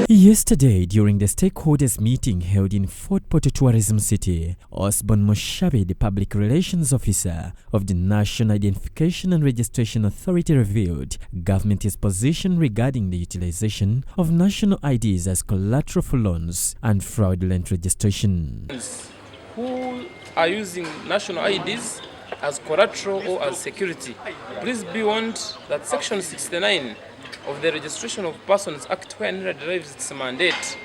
Yesterday, during the stakeholders meeting held in Fort Portal Tourism City, Osborne Mushabe, the public relations officer of the National Identification and Registration Authority, revealed government's position regarding the utilization of national IDs as collateral for loans and fraudulent registration. Who are using national IDs as collateral or as security, please be warned that Section 69 of the Registration of Persons Act, where NIRA derives its mandate,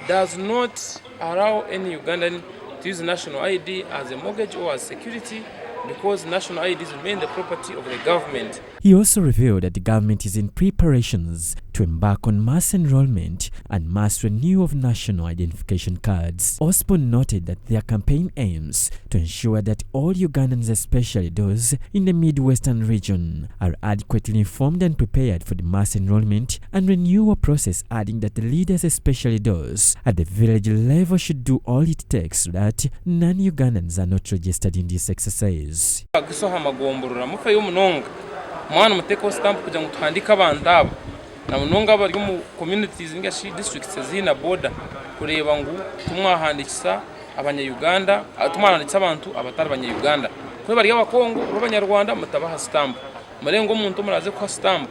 does not allow any Ugandan to use national ID as a mortgage or as security, because national IDs remain the property of the government. He also revealed that the government is in preparations to embark on mass enrollment and mass renewal of national identification cards. Osborne noted that their campaign aims to ensure that all Ugandans, especially those in the Midwestern region, are adequately informed and prepared for the mass enrollment and renewal process, adding that the leaders, especially those at the village level, should do all it takes so that non-Ugandans are not registered in this exercise. Mwana muteko stamp kuja mutandika abandabo na munonga bari mu communities ngashi districts zina border kureba ngo tumwahandikisa abanya-Uganda, tumwahandikisa abantu abatari abanya-Uganda kwe bari abakongo b'abanyarwanda mutabaha stamp marengo umuntu muraze kwa stamp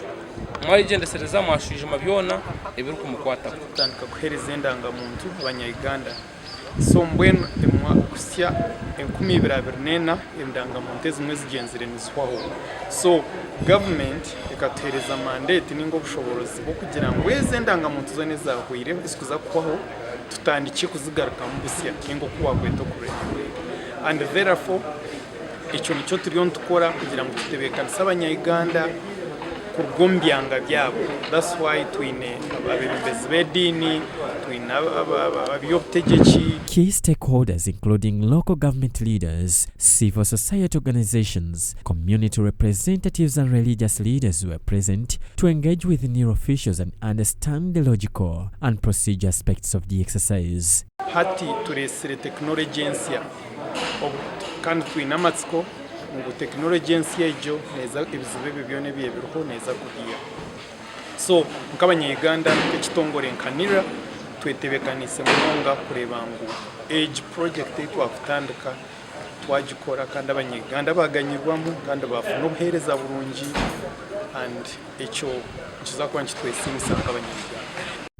mwarigendesereza mwashije mabyona ebiri kumukwata kutandika kuhereza endanga muntu abanya-Uganda so mbwenu kusya 2024 endanga muntu ezimwe zigenzere nizwaho so government ikatuhereza mandate ningo bushobozi bwo kugira ngo ezendanga muntu zone zahwire isikuza kwaho tutandike kuzigaruka mu busya ningo kuwa kweto kurewe and therefore icyo nicyo turiyo tukora kugira ngo tutebekanisa abanya-Uganda kurgombyanga byabo. That's why twine abebezi bedini twine abiyotegeki. Key stakeholders including local government leaders, civil society organizations, community representatives and religious leaders were present to engage with NIRA officials and understand the logical and procedure aspects of the exercise. Hati turesire technology ensia kandi twine amatsiko ngo technology ejo neza ibizibe byone byebiruho neza kugiya so nk'abanya-Uganda ekitongore nkanira twetebekanise munonga kureba ngo age project twakutandika twagikora kandi abanya-Uganda baganyirwamo kandi bafuna ubuhereza burungi and ekyo kizakwa nkitwesimisa nk'abanya-Uganda.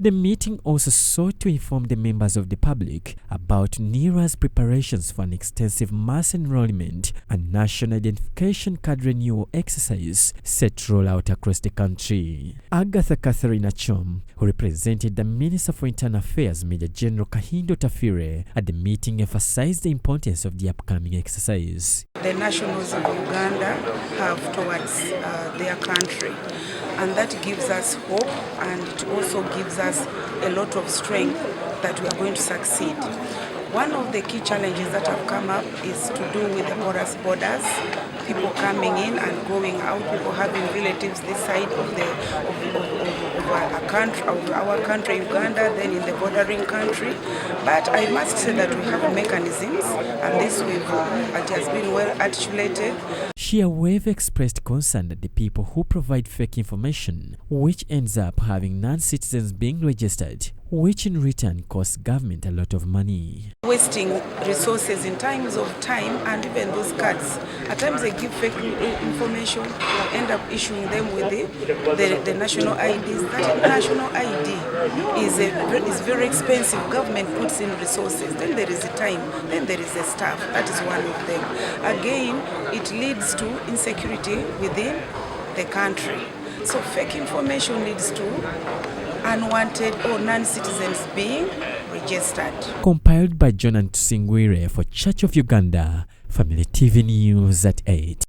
The meeting also sought to inform the members of the public about NIRA's preparations for an extensive mass enrollment and national identification card renewal exercise set to roll out across the country. Agatha Catherine Achom, who represented the Minister for Internal Affairs, Major General Kahindo Tafire, at the meeting emphasized the importance of the upcoming exercise. The nationals of Uganda have towards their country, and that gives us hope, and it also gives us a lot of strength that we are going to succeed. One of the key challenges that have come up is to do with the porous borders, people coming in and going out, people having relatives this side of our country, Uganda, then in the bordering country. But I must say that we have mechanisms, and this it has been well articulated. She, however, expressed concern that the people who provide fake information, which ends up having non-citizens being registered, which in return costs government a lot of money. Wasting resources in times of time, and even those cards. At times they give fake information, we end up issuing them with the national IDs. That national ID is very expensive. Government puts in resources, then there is a time, then there is a staff. That is one of them. Again, it leads to insecurity within the country. So fake information leads to unwanted or non-citizens being registered. Compiled by John Antusingwire for Church of Uganda, Family TV News at 8.